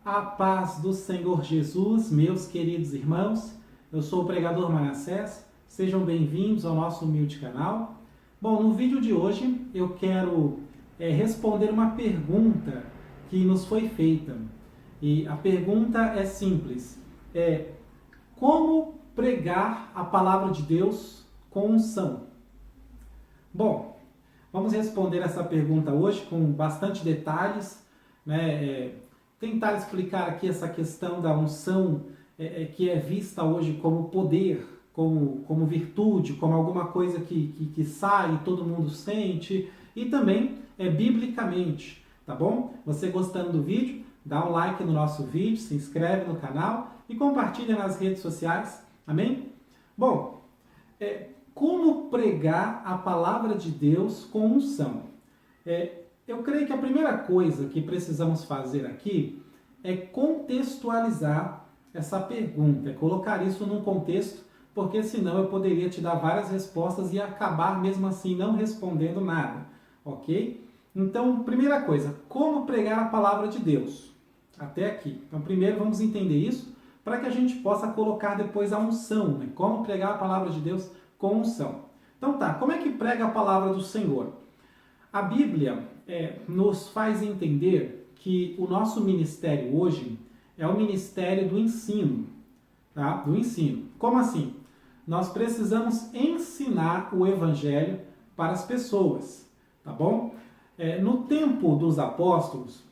A paz do Senhor Jesus, meus queridos irmãos, eu sou o pregador Manassés, sejam bem-vindos ao nosso humilde canal. Bom, no vídeo de hoje eu quero responder uma pergunta que nos foi feita. E a pergunta é simples, como pregar a palavra de Deus com unção? Bom, vamos responder essa pergunta hoje com bastante detalhes, né? Tentar explicar aqui essa questão da unção que é vista hoje como poder, como virtude, como alguma coisa que sai e todo mundo sente, e também biblicamente, tá bom? Você gostando do vídeo, dá um like no nosso vídeo, se inscreve no canal e compartilha nas redes sociais, amém? Bom, como pregar a palavra de Deus com unção? Eu creio que a primeira coisa que precisamos fazer aqui é contextualizar essa pergunta, colocar isso num contexto, porque senão eu poderia te dar várias respostas e acabar mesmo assim não respondendo nada, ok? Então, primeira coisa, como pregar a palavra de Deus? Até aqui. Então, primeiro vamos entender isso, para que a gente possa colocar depois a unção, né? Como pregar a palavra de Deus com unção. Então tá, como é que prega a palavra do Senhor? A Bíblia nos faz entender que o nosso ministério hoje é o ministério do ensino, tá? Do ensino. Como assim? Nós precisamos ensinar o Evangelho para as pessoas, tá bom? No tempo dos apóstolos,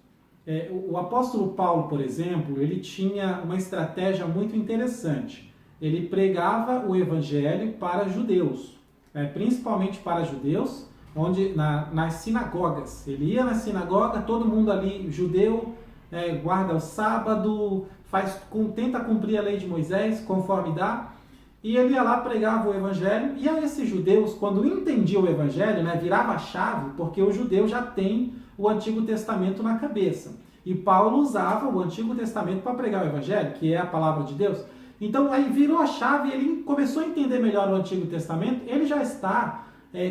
o apóstolo Paulo, por exemplo, ele tinha uma estratégia muito interessante. Ele pregava o Evangelho para judeus, principalmente para judeus, onde nas sinagogas. Ele ia na sinagoga, todo mundo ali, judeu, guarda o sábado, tenta cumprir a lei de Moisés, conforme dá, e ele ia lá, pregava o Evangelho, e aí esses judeus, quando entendiam o Evangelho, virava a chave, porque o judeu já tem o Antigo Testamento na cabeça. E Paulo usava o Antigo Testamento para pregar o Evangelho, que é a palavra de Deus. Então aí virou a chave, ele começou a entender melhor o Antigo Testamento, ele já está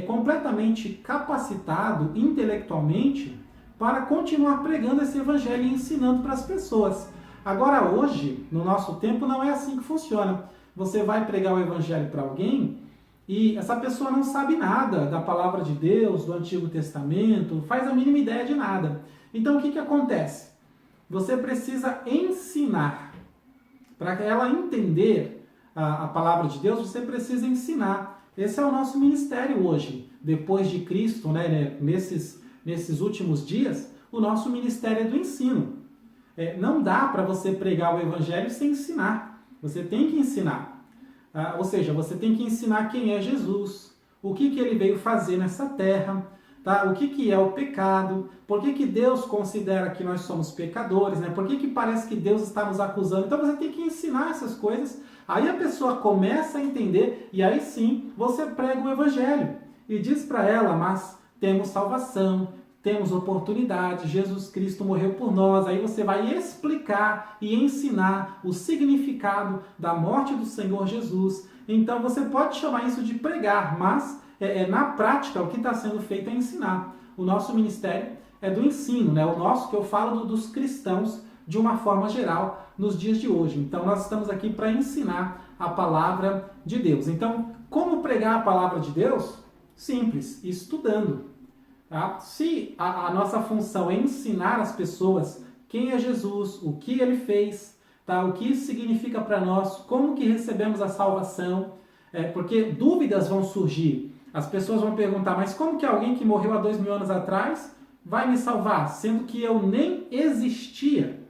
completamente capacitado intelectualmente para continuar pregando esse Evangelho e ensinando para as pessoas. Agora hoje, no nosso tempo, não é assim que funciona. Você vai pregar o Evangelho para alguém e essa pessoa não sabe nada da palavra de Deus, do Antigo Testamento, faz a mínima ideia de nada. Então o que acontece? Você precisa ensinar. Para ela entender a palavra de Deus, você precisa ensinar. Esse é o nosso ministério hoje. Depois de Cristo, nesses últimos dias, o nosso ministério é do ensino. Não dá para você pregar o Evangelho sem ensinar. Você tem que ensinar. Ou seja, você tem que ensinar quem é Jesus, o que ele veio fazer nessa terra, tá? O que é o pecado, por que Deus considera que nós somos pecadores, né? Por que parece que Deus está nos acusando. Então você tem que ensinar essas coisas, aí a pessoa começa a entender e aí sim você prega o Evangelho e diz para ela, mas temos salvação, temos oportunidade, Jesus Cristo morreu por nós. Aí você vai explicar e ensinar o significado da morte do Senhor Jesus. Então você pode chamar isso de pregar, mas na prática o que está sendo feito é ensinar. O nosso ministério é do ensino, né? O nosso, que eu falo dos cristãos de uma forma geral nos dias de hoje. Então nós estamos aqui para ensinar a palavra de Deus. Então, como pregar a palavra de Deus? Simples, estudando. Tá? Se a nossa função é ensinar as pessoas quem é Jesus, o que ele fez, tá? O que isso significa para nós, como que recebemos a salvação, porque dúvidas vão surgir. As pessoas vão perguntar, mas como que alguém que morreu há 2000 anos atrás vai me salvar, sendo que eu nem existia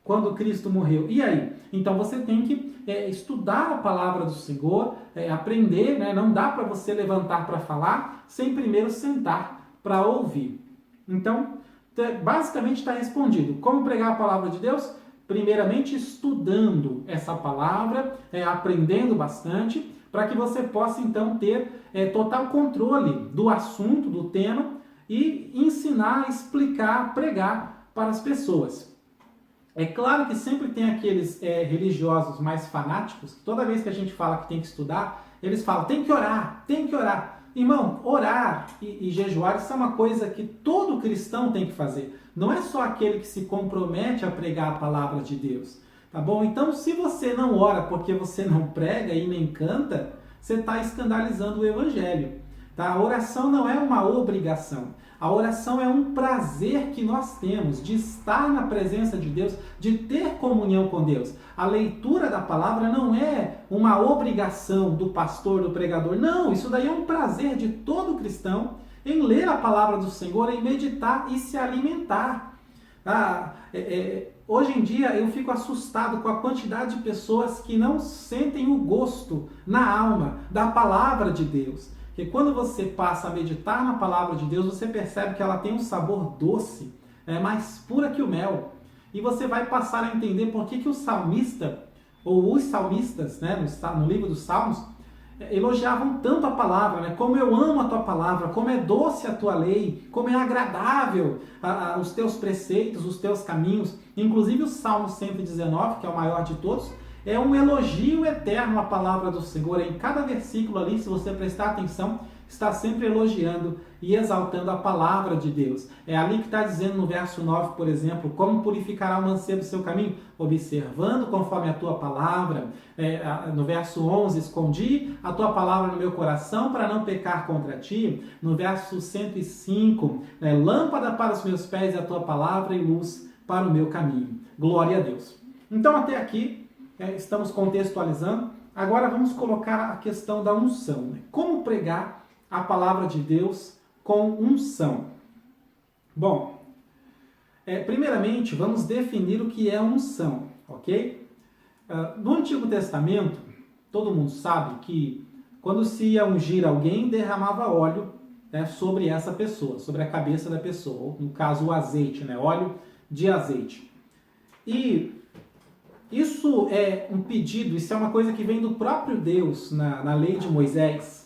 quando Cristo morreu? E aí? Então você tem que estudar a palavra do Senhor, aprender, né? Não dá para você levantar para falar sem primeiro sentar para ouvir. Então, basicamente está respondido. Como pregar a palavra de Deus? Primeiramente estudando essa palavra, aprendendo bastante, para que você possa então ter total controle do assunto, do tema, e ensinar, explicar, pregar para as pessoas. É claro que sempre tem aqueles religiosos mais fanáticos, que toda vez que a gente fala que tem que estudar, eles falam, tem que orar, tem que orar. Irmão, orar e jejuar, isso é uma coisa que todo cristão tem que fazer. não é só aquele que se compromete a pregar a palavra de Deus, tá bom? Então, se você não ora porque você não prega e nem canta, você está escandalizando o Evangelho, tá? A oração não é uma obrigação. A oração é um prazer que nós temos de estar na presença de Deus, de ter comunhão com Deus. A leitura da palavra não é uma obrigação do pastor, do pregador. Não, isso daí é um prazer de todo cristão em ler a palavra do Senhor, em meditar e se alimentar. Hoje em dia eu fico assustado com a quantidade de pessoas que não sentem o gosto na alma da palavra de Deus. Porque quando você passa a meditar na palavra de Deus, você percebe que ela tem um sabor doce, mais pura que o mel. E você vai passar a entender por que o salmista, ou os salmistas, no livro dos Salmos, elogiavam tanto a palavra, né? Como eu amo a tua palavra, como é doce a tua lei, como é agradável os teus preceitos, os teus caminhos. Inclusive o Salmo 119, que é o maior de todos, é um elogio eterno à palavra do Senhor. Em cada versículo ali, se você prestar atenção, está sempre elogiando e exaltando a palavra de Deus. É ali que está dizendo no verso 9, por exemplo, como purificará o mancebo o seu caminho? Observando conforme a tua palavra. No verso 11, escondi a tua palavra no meu coração para não pecar contra ti. No verso 105, lâmpada para os meus pés é a tua palavra e luz para o meu caminho. Glória a Deus. Então até aqui, estamos contextualizando. Agora vamos colocar a questão da unção. Como pregar a palavra de Deus com unção? Bom, primeiramente vamos definir o que é unção, ok? No Antigo Testamento, todo mundo sabe que quando se ia ungir alguém, derramava óleo sobre essa pessoa, sobre a cabeça da pessoa, ou no caso o azeite, óleo de azeite. E isso é um pedido, isso é uma coisa que vem do próprio Deus na lei de Moisés,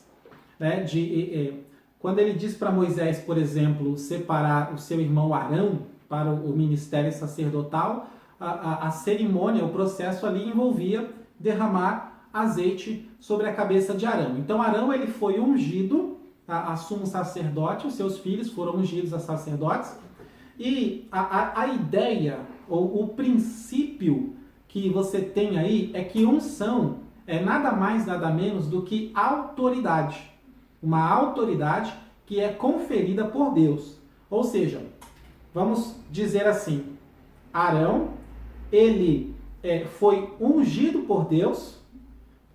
quando ele diz para Moisés, por exemplo, separar o seu irmão Arão para o ministério sacerdotal, a cerimônia, o processo ali envolvia derramar azeite sobre a cabeça de Arão. Então Arão ele foi ungido a sumo sacerdote, os seus filhos foram ungidos a sacerdotes, e a ideia, ou o princípio que você tem aí é que unção é nada mais, nada menos do que autoridade. Uma autoridade que é conferida por Deus. Ou seja, vamos dizer assim, Arão, ele foi ungido por Deus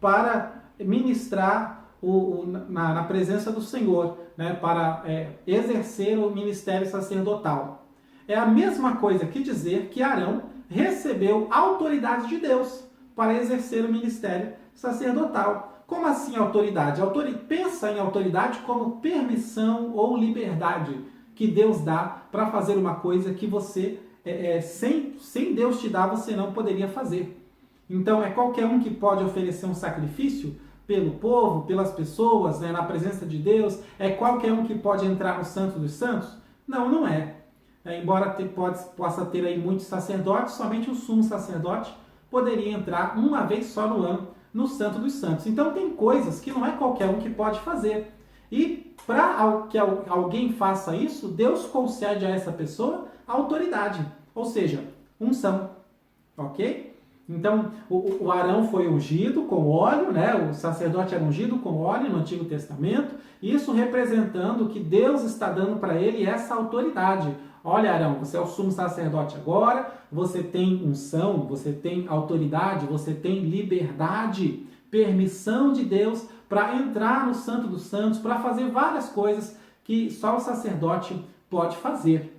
para ministrar na presença do Senhor, para exercer o ministério sacerdotal. É a mesma coisa que dizer que Arão recebeu autoridade de Deus para exercer o ministério sacerdotal. Como assim autoridade? Pensa em autoridade como permissão ou liberdade que Deus dá para fazer uma coisa que você, sem Deus te dar, você não poderia fazer. Então, é qualquer um que pode oferecer um sacrifício pelo povo, pelas pessoas, na presença de Deus? É qualquer um que pode entrar no Santo dos Santos? Não, não é. Embora possa ter aí muitos sacerdotes, somente o sumo sacerdote poderia entrar uma vez só no ano no Santo dos Santos. Então tem coisas que não é qualquer um que pode fazer. E para que alguém faça isso, Deus concede a essa pessoa autoridade, ou seja, unção. Ok? Então o Arão foi ungido com óleo, o sacerdote era ungido com óleo no Antigo Testamento, isso representando que Deus está dando para ele essa autoridade. Olha, Arão, você é o sumo sacerdote agora, você tem unção, você tem autoridade, você tem liberdade, permissão de Deus para entrar no Santo dos Santos, para fazer várias coisas que só o sacerdote pode fazer.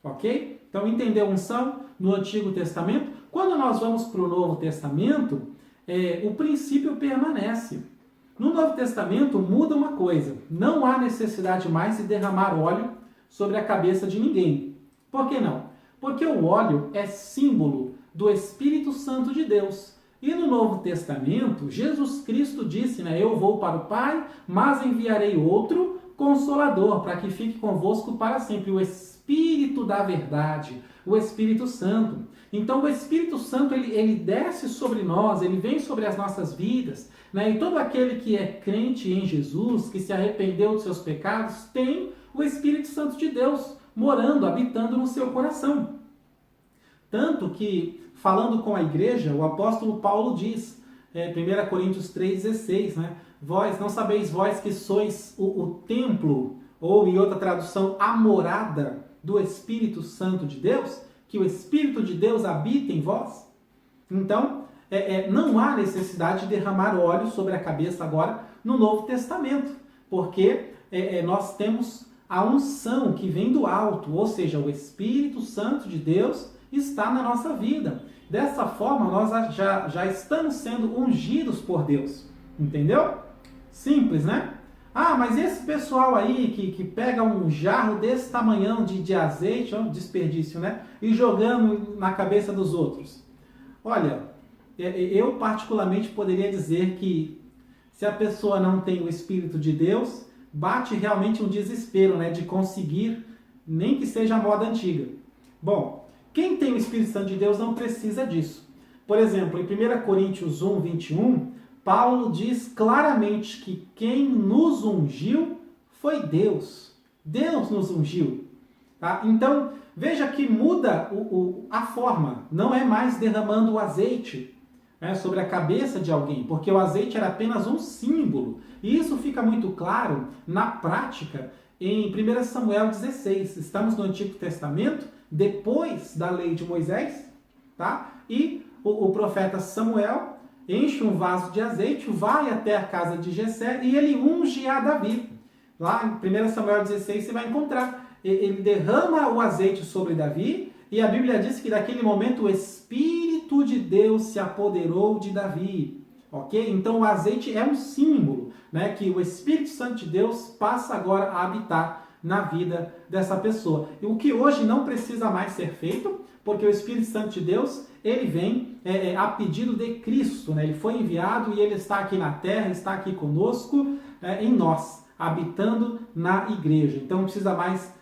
Ok? Então, entendeu unção no Antigo Testamento? Quando nós vamos para o Novo Testamento, o princípio permanece. No Novo Testamento muda uma coisa, não há necessidade mais de derramar óleo sobre a cabeça de ninguém. Por que não? Porque o óleo é símbolo do Espírito Santo de Deus. E no Novo Testamento, Jesus Cristo disse, eu vou para o Pai, mas enviarei outro Consolador, para que fique convosco para sempre, o Espírito da verdade, o Espírito Santo. Então o Espírito Santo, ele desce sobre nós, ele vem sobre as nossas vidas, e todo aquele que é crente em Jesus, que se arrependeu dos seus pecados, tem o Espírito Santo de Deus morando, habitando no seu coração. Tanto que, falando com a igreja, o apóstolo Paulo diz, 1 Coríntios 3,16, né? Vós, não sabeis vós que sois o templo, ou em outra tradução, a morada do Espírito Santo de Deus? Que o Espírito de Deus habita em vós? Então, não há necessidade de derramar óleo sobre a cabeça agora no Novo Testamento, porque nós temos a unção que vem do alto, ou seja, o Espírito Santo de Deus está na nossa vida. Dessa forma, nós já estamos sendo ungidos por Deus. Entendeu? Simples, né? Ah, mas esse pessoal aí que pega um jarro desse tamanhão de azeite, um desperdício, né? E jogando na cabeça dos outros. Olha, eu particularmente poderia dizer que se a pessoa não tem o Espírito de Deus, bate realmente um desespero, né? De conseguir, nem que seja a moda antiga. Bom, quem tem o Espírito Santo de Deus não precisa disso. Por exemplo, em 1 Coríntios 1, 21, Paulo diz claramente que quem nos ungiu foi Deus. Deus nos ungiu. Tá? Então, veja que muda a forma. Não é mais derramando o azeite, né, sobre a cabeça de alguém, porque o azeite era apenas um símbolo. E isso fica muito claro na prática em 1 Samuel 16. Estamos no Antigo Testamento, depois da lei de Moisés, tá? E o profeta Samuel enche um vaso de azeite, vai até a casa de Jessé e ele unge a Davi. Lá em 1 Samuel 16 você vai encontrar. Ele derrama o azeite sobre Davi e a Bíblia diz que naquele momento o Espírito de Deus se apoderou de Davi. Ok? Então o azeite é um símbolo, né, que o Espírito Santo de Deus passa agora a habitar na vida dessa pessoa. E o que hoje não precisa mais ser feito, porque o Espírito Santo de Deus, ele vem a pedido de Cristo, né? Ele foi enviado e ele está aqui na terra, está aqui conosco, em nós, habitando na igreja. Então não precisa mais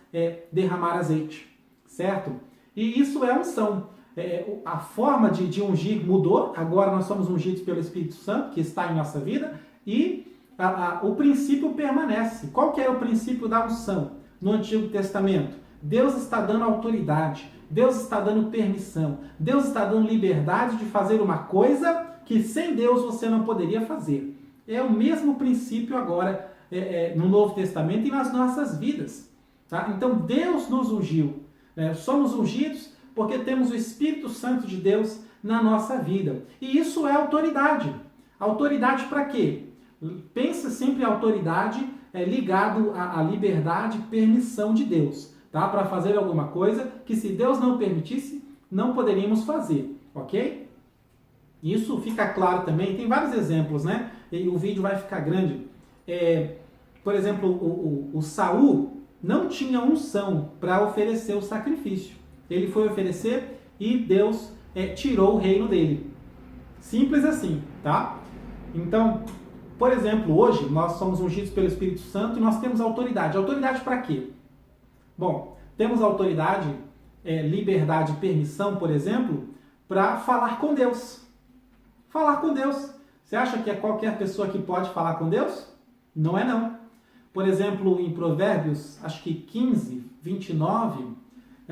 derramar azeite, certo? E isso é unção. A forma de ungir mudou, agora nós somos ungidos pelo Espírito Santo, que está em nossa vida, e o princípio permanece. Qual que era o princípio da unção no Antigo Testamento? Deus está dando autoridade, Deus está dando permissão, Deus está dando liberdade de fazer uma coisa que sem Deus você não poderia fazer. É o mesmo princípio agora no Novo Testamento e nas nossas vidas. Tá? Então Deus nos ungiu. Somos ungidos porque temos o Espírito Santo de Deus na nossa vida. E isso é autoridade. Autoridade para quê? Pensa sempre em autoridade ligado à liberdade e permissão de Deus, tá? Para fazer alguma coisa que se Deus não permitisse, não poderíamos fazer, ok? Isso fica claro também, tem vários exemplos, né? E o vídeo vai ficar grande. Por exemplo, o Saul não tinha unção para oferecer o sacrifício. Ele foi oferecer e Deus tirou o reino dele. Simples assim, tá? Então, por exemplo, hoje nós somos ungidos pelo Espírito Santo e nós temos autoridade. Autoridade para quê? Bom, temos autoridade, liberdade e permissão, por exemplo, para falar com Deus. Falar com Deus. Você acha que é qualquer pessoa que pode falar com Deus? Não é não. Por exemplo, em Provérbios, acho que 15, 29,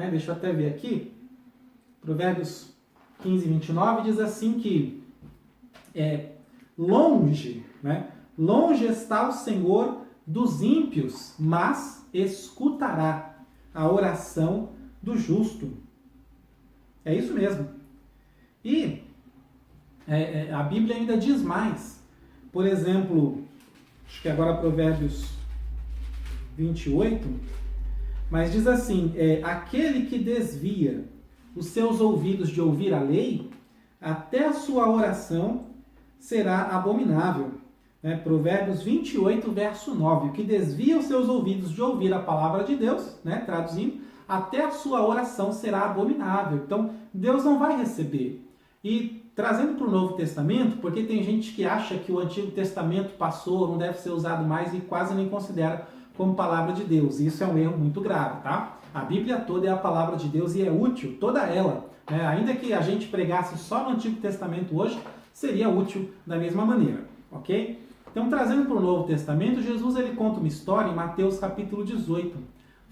deixa eu até ver aqui, Provérbios 15, 29 diz assim que longe está o Senhor dos ímpios, mas escutará a oração do justo. É isso mesmo. E a Bíblia ainda diz mais. Por exemplo, acho que agora Provérbios 28, mas diz assim, aquele que desvia os seus ouvidos de ouvir a lei, até a sua oração será abominável. Provérbios 28, verso 9, o que desvia os seus ouvidos de ouvir a palavra de Deus, traduzindo, até a sua oração será abominável. Então, Deus não vai receber. E trazendo para o Novo Testamento, porque tem gente que acha que o Antigo Testamento passou, não deve ser usado mais e quase nem considera como palavra de Deus. Isso é um erro muito grave, tá? A Bíblia toda é a palavra de Deus e é útil, toda ela. Ainda que a gente pregasse só no Antigo Testamento hoje, seria útil da mesma maneira, ok? Então, trazendo para o Novo Testamento, Jesus ele conta uma história em Mateus capítulo 18,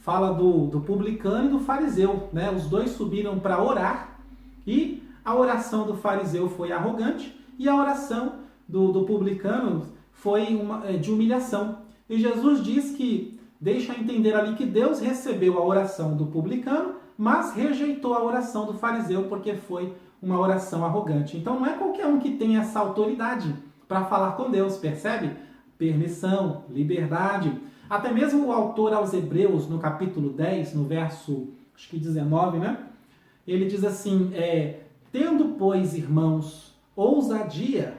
fala do publicano e do fariseu, né? Os dois subiram para orar e a oração do fariseu foi arrogante e a oração do publicano foi de humilhação. E Jesus diz que, deixa entender ali que Deus recebeu a oração do publicano, mas rejeitou a oração do fariseu porque foi uma oração arrogante. Então não é qualquer um que tem essa autoridade para falar com Deus, percebe? Permissão, liberdade. Até mesmo o autor aos Hebreus, no capítulo 10, no verso, acho que 19, né? Ele diz assim, tendo, pois, irmãos, ousadia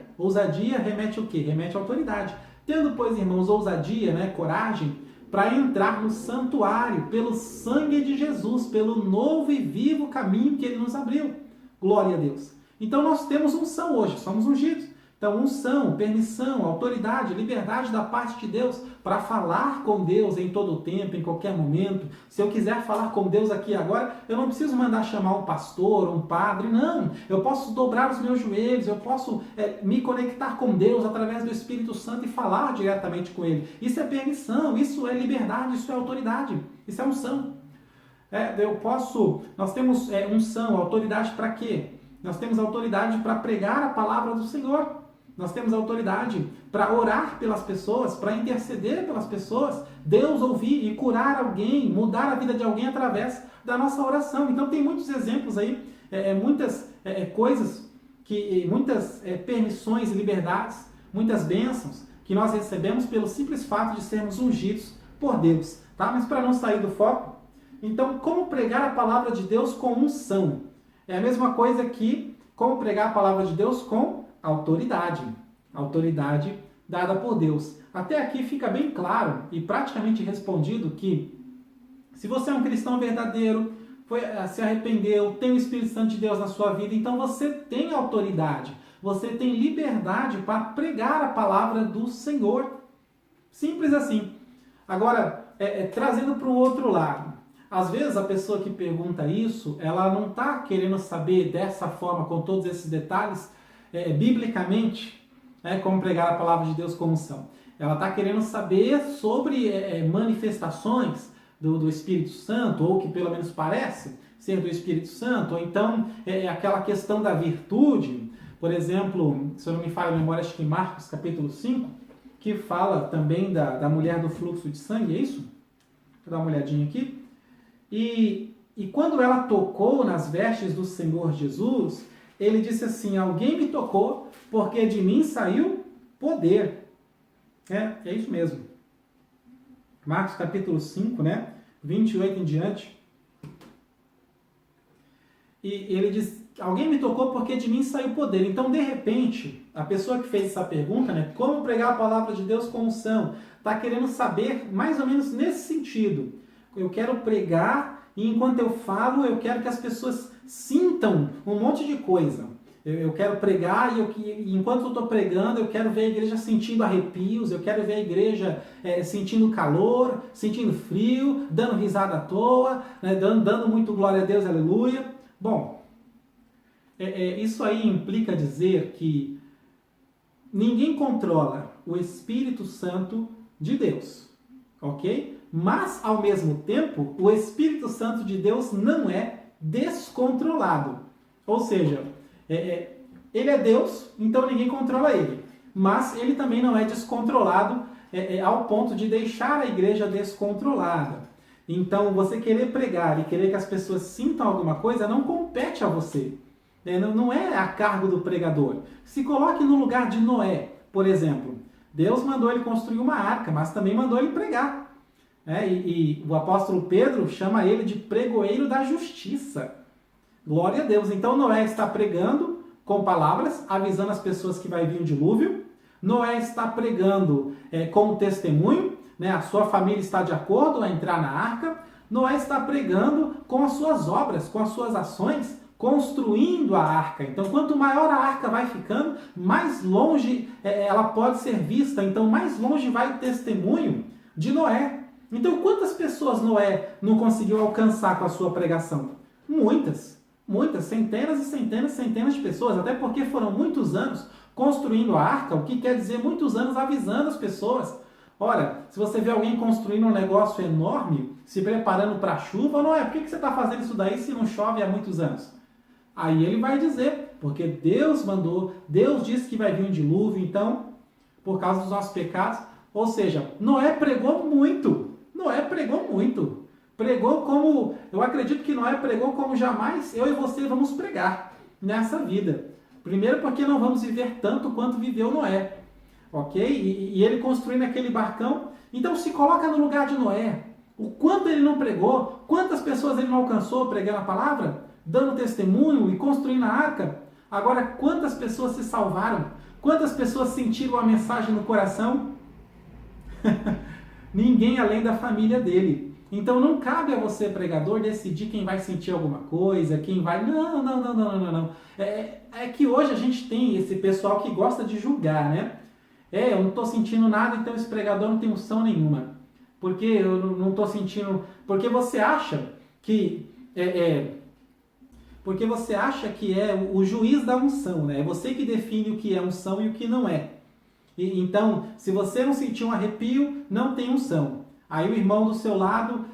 remete ao quê? Remete à autoridade. Tendo, pois, irmãos, ousadia, né? Coragem, para entrar no santuário pelo sangue de Jesus, pelo novo e vivo caminho que ele nos abriu. Glória a Deus. Então nós temos unção hoje, somos ungidos. Então unção, permissão, autoridade, liberdade da parte de Deus para falar com Deus em todo o tempo, em qualquer momento. Se eu quiser falar com Deus aqui agora, eu não preciso mandar chamar um pastor, um padre, não. Eu posso dobrar os meus joelhos, eu posso me conectar com Deus através do Espírito Santo e falar diretamente com Ele. Isso é permissão, isso é liberdade, isso é autoridade, isso é unção. Nós temos unção, autoridade para quê? Nós temos autoridade para pregar a palavra do Senhor. Nós temos autoridade para orar pelas pessoas, para interceder pelas pessoas, Deus ouvir e curar alguém, mudar a vida de alguém através da nossa oração. Então tem muitos exemplos aí, muitas coisas, muitas permissões e liberdades, muitas bênçãos que nós recebemos pelo simples fato de sermos ungidos por Deus. Tá? Mas para não sair do foco, então como pregar a palavra de Deus com unção? É a mesma coisa que como pregar a palavra de Deus com autoridade. Autoridade dada por Deus. Até aqui fica bem claro e praticamente respondido que se você é um cristão verdadeiro, se arrependeu, tem o Espírito Santo de Deus na sua vida, então você tem autoridade. Você tem liberdade para pregar a palavra do Senhor. Simples assim. Agora, trazendo para o outro lado. Às vezes a pessoa que pergunta isso, ela não está querendo saber dessa forma, com todos esses detalhes, biblicamente, como pregar a palavra de Deus com unção. Ela está querendo saber sobre manifestações do Espírito Santo, ou que pelo menos parece ser do Espírito Santo, ou então aquela questão da virtude. Por exemplo, se eu não me falha a memória, acho que Marcos capítulo 5, que fala também da mulher do fluxo de sangue, é isso? Vou dar uma olhadinha aqui. E quando ela tocou nas vestes do Senhor Jesus, ele disse assim, alguém me tocou, porque de mim saiu poder. É isso mesmo. Marcos capítulo 5, 28 em diante. E ele diz, alguém me tocou porque de mim saiu poder. Então, de repente, a pessoa que fez essa pergunta, como pregar a palavra de Deus com unção, está querendo saber mais ou menos nesse sentido. Eu quero pregar e enquanto eu falo, eu quero que as pessoas sintam um monte de coisa. Eu quero pregar e enquanto eu estou pregando, eu quero ver a igreja sentindo arrepios, eu quero ver a igreja sentindo calor, sentindo frio, dando risada à toa, dando muito glória a Deus, aleluia. Bom, isso aí implica dizer que ninguém controla o Espírito Santo de Deus, ok? Mas, ao mesmo tempo, o Espírito Santo de Deus não é descontrolado. Ou seja, ele é Deus, então ninguém controla ele. Mas ele também não é descontrolado ao ponto de deixar a igreja descontrolada. Então, você querer pregar e querer que as pessoas sintam alguma coisa não compete a você. Não é a cargo do pregador. Se coloque no lugar de Noé, por exemplo. Deus mandou ele construir uma arca, mas também mandou ele pregar. E o apóstolo Pedro chama ele de pregoeiro da justiça. Glória a Deus. Então Noé está pregando com palavras, avisando as pessoas que vai vir um dilúvio. Noé está pregando com o testemunho, a sua família está de acordo a entrar na arca. Noé está pregando com as suas obras, com as suas ações, construindo a arca. Então, quanto maior a arca vai ficando, mais longe ela pode ser vista. Então, mais longe vai o testemunho de Noé. Então, quantas pessoas Noé não conseguiu alcançar com a sua pregação? Muitas, centenas e centenas de pessoas, até porque foram muitos anos construindo a arca, o que quer dizer muitos anos avisando as pessoas. Ora, se você vê alguém construindo um negócio enorme, se preparando para a chuva, Noé, por que você está fazendo isso daí se não chove há muitos anos? Aí ele vai dizer, porque Deus mandou, Deus disse que vai vir um dilúvio, então, por causa dos nossos pecados. Ou seja, Noé pregou muito. Noé pregou muito. Pregou como, eu acredito que Noé pregou como jamais eu e você vamos pregar nessa vida. Primeiro porque não vamos viver tanto quanto viveu Noé. Ok? E ele construindo aquele barcão. Então se coloca no lugar de Noé. O quanto ele não pregou, quantas pessoas ele não alcançou pregando a palavra, dando testemunho e construindo a arca. Agora, quantas pessoas se salvaram? Quantas pessoas sentiram a mensagem no coração? Ninguém além da família dele. Então não cabe a você, pregador, decidir quem vai sentir alguma coisa, quem vai... Não. É que hoje a gente tem esse pessoal que gosta de julgar, né? Eu não estou sentindo nada, então esse pregador não tem unção nenhuma. Porque eu não estou sentindo... Porque você acha que... Porque você acha que é o juiz da unção, né? É você que define o que é unção e o que não é. Então, se você não sentir um arrepio, não tem unção. Aí o irmão do seu lado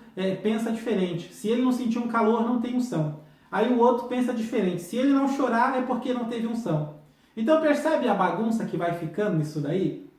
pensa diferente. Se ele não sentir um calor, não tem unção. Aí o outro pensa diferente. Se ele não chorar, é porque não teve unção. Então percebe a bagunça que vai ficando nisso daí?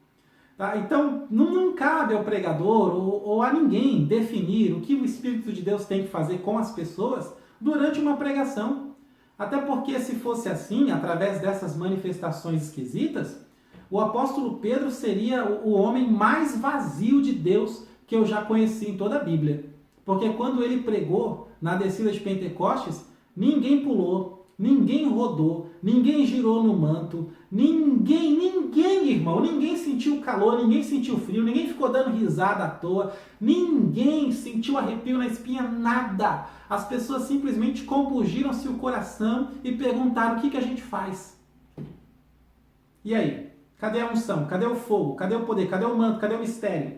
Tá? Então não cabe ao pregador ou a ninguém definir o que o Espírito de Deus tem que fazer com as pessoas durante uma pregação. Até porque se fosse assim, através dessas manifestações esquisitas, o apóstolo Pedro seria o homem mais vazio de Deus que eu já conheci em toda a Bíblia. Porque quando ele pregou na descida de Pentecostes, ninguém pulou, ninguém rodou, ninguém girou no manto, ninguém, irmão, ninguém sentiu calor, ninguém sentiu frio, ninguém ficou dando risada à toa, ninguém sentiu arrepio na espinha, nada. As pessoas simplesmente compungiram-se o coração e perguntaram: o que a gente faz? E aí? Cadê a unção? Cadê o fogo? Cadê o poder? Cadê o manto? Cadê o mistério?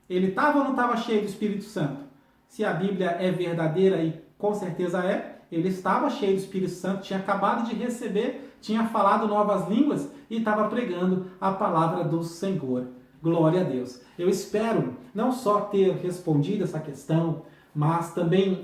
Ele estava ou não estava cheio do Espírito Santo? Se a Bíblia é verdadeira, e com certeza é, ele estava cheio do Espírito Santo, tinha acabado de receber, tinha falado novas línguas e estava pregando a palavra do Senhor. Glória a Deus. Eu espero não só ter respondido essa questão, mas também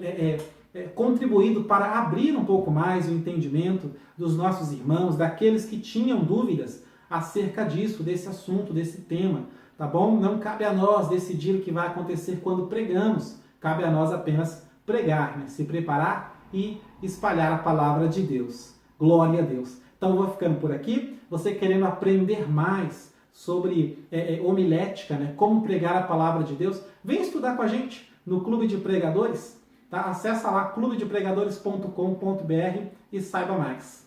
contribuído para abrir um pouco mais o entendimento dos nossos irmãos, daqueles que tinham dúvidas acerca disso, desse assunto, desse tema, tá bom? Não cabe a nós decidir o que vai acontecer quando pregamos, cabe a nós apenas pregar, né? Se preparar e espalhar a palavra de Deus. Glória a Deus. Então eu vou ficando por aqui, você querendo aprender mais sobre homilética, né? Como pregar a palavra de Deus, vem estudar com a gente no Clube de Pregadores, tá? Acessa lá clubedepregadores.com.br e saiba mais.